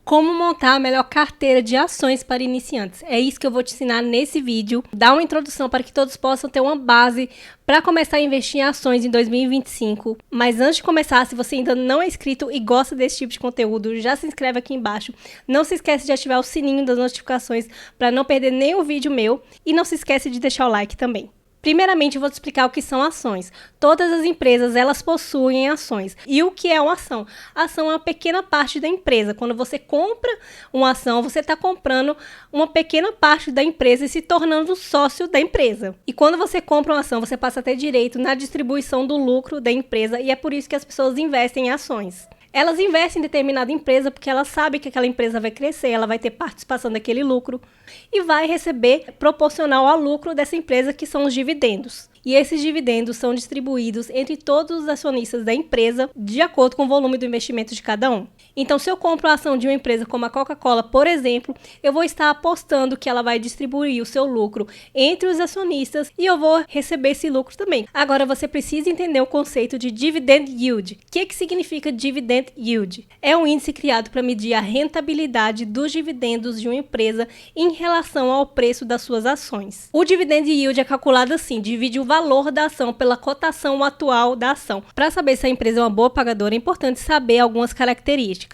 Como montar a melhor carteira de ações para iniciantes. É isso que eu vou te ensinar nesse vídeo. Dar uma introdução para que todos possam ter uma base para começar a investir em ações em 2025. Mas antes de começar, se você ainda não é inscrito e gosta desse tipo de conteúdo, já se inscreve aqui embaixo. Não se esquece de ativar o sininho das notificações para não perder nenhum vídeo meu. E não se esquece de deixar o like também. Primeiramente, eu vou te explicar o que são ações. Todas as empresas, elas possuem ações. E o que é uma ação? A ação é uma pequena parte da empresa. Quando você compra uma ação, você está comprando uma pequena parte da empresa e se tornando sócio da empresa. E quando você compra uma ação, você passa a ter direito na distribuição do lucro da empresa e é por isso que as pessoas investem em ações. Elas investem em determinada empresa porque elas sabem que aquela empresa vai crescer, ela vai ter participação daquele lucro e vai receber proporcional ao lucro dessa empresa, que são os dividendos. E esses dividendos são distribuídos entre todos os acionistas da empresa de acordo com o volume do investimento de cada um. Então, se eu compro a ação de uma empresa como a Coca-Cola, por exemplo, eu vou estar apostando que ela vai distribuir o seu lucro entre os acionistas e eu vou receber esse lucro também. Agora, você precisa entender o conceito de dividend yield. O que significa dividend yield? É um índice criado para medir a rentabilidade dos dividendos de uma empresa em relação ao preço das suas ações. O dividend yield é calculado assim, divide o valor da ação pela cotação atual da ação. Para saber se a empresa é uma boa pagadora, é importante saber algumas características.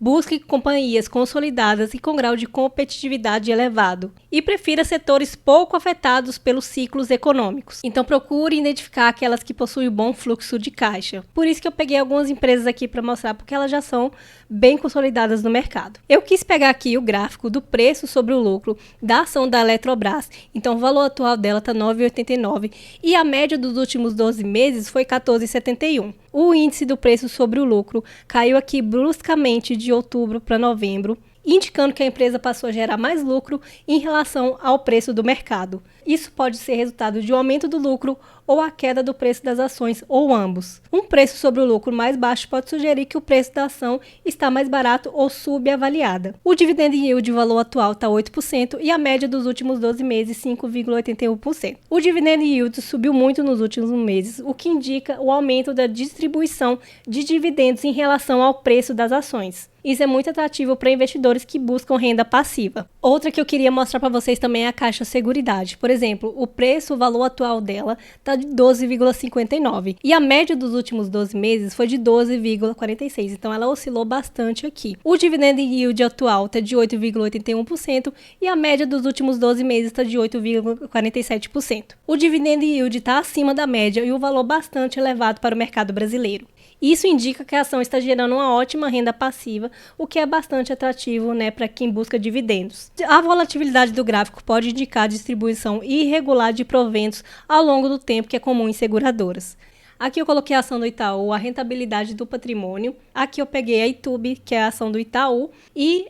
Busque companhias consolidadas e com grau de competitividade elevado. E prefira setores pouco afetados pelos ciclos econômicos. Então procure identificar aquelas que possuem bom fluxo de caixa. Por isso que eu peguei algumas empresas aqui para mostrar, porque elas já são bem consolidadas no mercado. Eu quis pegar aqui o gráfico do preço sobre o lucro da ação da Eletrobras. Então o valor atual dela está R$ 9,89 e a média dos últimos 12 meses foi 14,71. O índice do preço sobre o lucro caiu aqui bruscamente de outubro para novembro, indicando que a empresa passou a gerar mais lucro em relação ao preço do mercado. Isso pode ser resultado de um aumento do lucro ou a queda do preço das ações, ou ambos. Um preço sobre o lucro mais baixo pode sugerir que o preço da ação está mais barato ou subavaliada. O dividend yield de valor atual está 8% e a média dos últimos 12 meses 5,81%. O dividend yield subiu muito nos últimos meses, o que indica o aumento da distribuição de dividendos em relação ao preço das ações. Isso é muito atrativo para investidores que buscam renda passiva. Outra que eu queria mostrar para vocês também é a Caixa Seguridade. Por exemplo, o valor atual dela está de 12,59 e a média dos últimos 12 meses foi de 12,46. Então ela oscilou bastante aqui. O dividend yield atual está de 8,81% e a média dos últimos 12 meses está de 8,47%. O dividend yield está acima da média e o valor bastante elevado para o mercado brasileiro. Isso indica que a ação está gerando uma ótima renda passiva, o que é bastante atrativo, para quem busca dividendos. A volatilidade do gráfico pode indicar a distribuição irregular de proventos ao longo do tempo, que é comum em seguradoras. Aqui eu coloquei a ação do Itaú, a rentabilidade do patrimônio. Aqui eu peguei a Itube, que é a ação do Itaú, e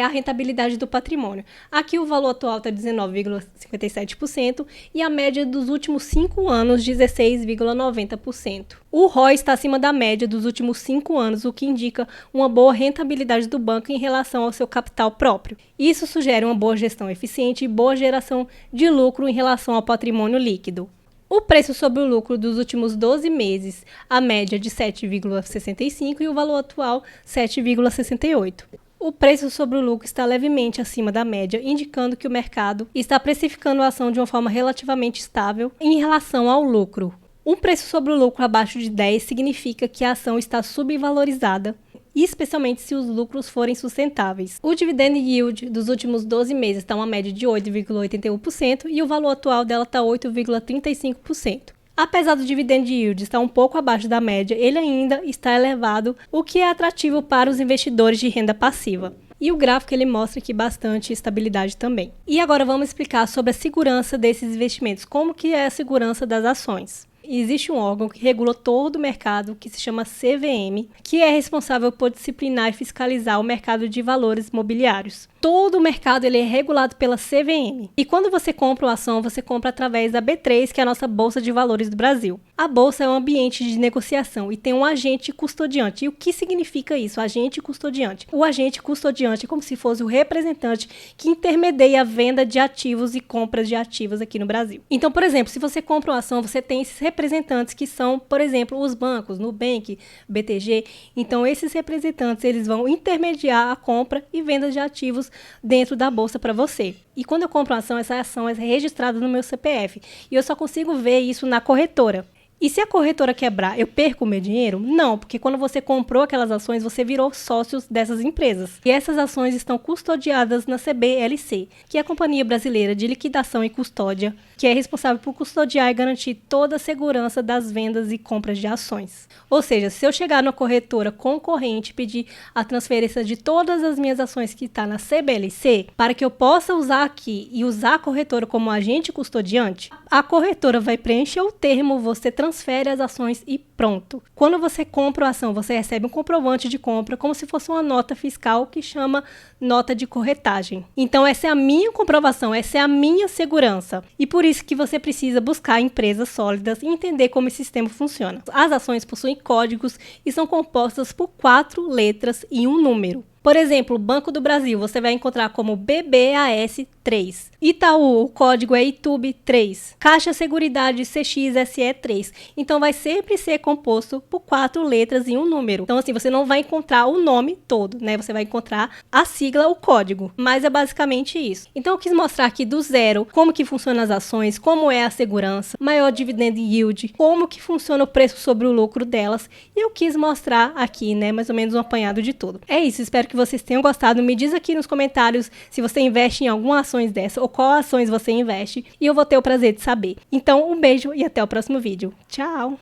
a rentabilidade do patrimônio. Aqui o valor atual está 19,57% e a média dos últimos 5 anos, 16,90%. O ROI está acima da média dos últimos 5 anos, o que indica uma boa rentabilidade do banco em relação ao seu capital próprio. Isso sugere uma boa gestão eficiente e boa geração de lucro em relação ao patrimônio líquido. O preço sobre o lucro dos últimos 12 meses, a média de 7,65 e o valor atual 7,68. O preço sobre o lucro está levemente acima da média, indicando que o mercado está precificando a ação de uma forma relativamente estável em relação ao lucro. Um preço sobre o lucro abaixo de 10 significa que a ação está subvalorizada, especialmente se os lucros forem sustentáveis. O dividend yield dos últimos 12 meses está uma média de 8,81% e o valor atual dela está 8,35%. Apesar do dividend yield estar um pouco abaixo da média, ele ainda está elevado, o que é atrativo para os investidores de renda passiva. E o gráfico ele mostra aqui bastante estabilidade também. E agora vamos explicar sobre a segurança desses investimentos, como que é a segurança das ações. Existe um órgão que regula todo o mercado, que se chama CVM, que é responsável por disciplinar e fiscalizar o mercado de valores mobiliários. todo o mercado ele é regulado pela CVM. E quando você compra uma ação, você compra através da B3, que é a nossa Bolsa de Valores do Brasil. A bolsa é um ambiente de negociação e tem um agente custodiante. E o que significa isso? Agente custodiante. O agente custodiante é como se fosse o representante que intermedia a venda de ativos e compras de ativos aqui no Brasil. Então, por exemplo, se você compra uma ação, você tem esses representantes que são, por exemplo, os bancos, Nubank, BTG. Então, esses representantes, eles vão intermediar a compra e venda de ativos dentro da bolsa para você. E quando eu compro uma ação, essa ação é registrada no meu CPF. E eu só consigo ver isso na corretora. E se a corretora quebrar, eu perco o meu dinheiro? Não, porque quando você comprou aquelas ações, você virou sócios dessas empresas. E essas ações estão custodiadas na CBLC, que é a Companhia Brasileira de Liquidação e Custódia, que é responsável por custodiar e garantir toda a segurança das vendas e compras de ações. Ou seja, se eu chegar numa corretora concorrente e pedir a transferência de todas as minhas ações que está na CBLC, para que eu possa usar aqui e usar a corretora como agente custodiante, a corretora vai preencher o termo, você transfere as ações e pronto. Quando você compra a ação, você recebe um comprovante de compra como se fosse uma nota fiscal que chama nota de corretagem. Então essa é a minha comprovação, essa é a minha segurança. E por isso que você precisa buscar empresas sólidas e entender como esse sistema funciona. As ações possuem códigos e são compostas por 4 letras e um número. Por exemplo, Banco do Brasil, você vai encontrar como BBAS3. Itaú, o código é ITUB3. Caixa Seguridade CXSE3. Então, vai sempre ser composto por 4 letras e um número. Então, assim, você não vai encontrar o nome todo, né? Você vai encontrar a sigla, o código. Mas é basicamente isso. Então, eu quis mostrar aqui do zero como que funcionam as ações, como é a segurança, maior dividend yield, como que funciona o preço sobre o lucro delas. E eu quis mostrar aqui, né, mais ou menos um apanhado de tudo. É isso, espero que vocês tenham gostado. Me diz aqui nos comentários se você investe em alguma ações dessa ou qual ações você investe e eu vou ter o prazer de saber. Então, um beijo e até o próximo vídeo. Tchau!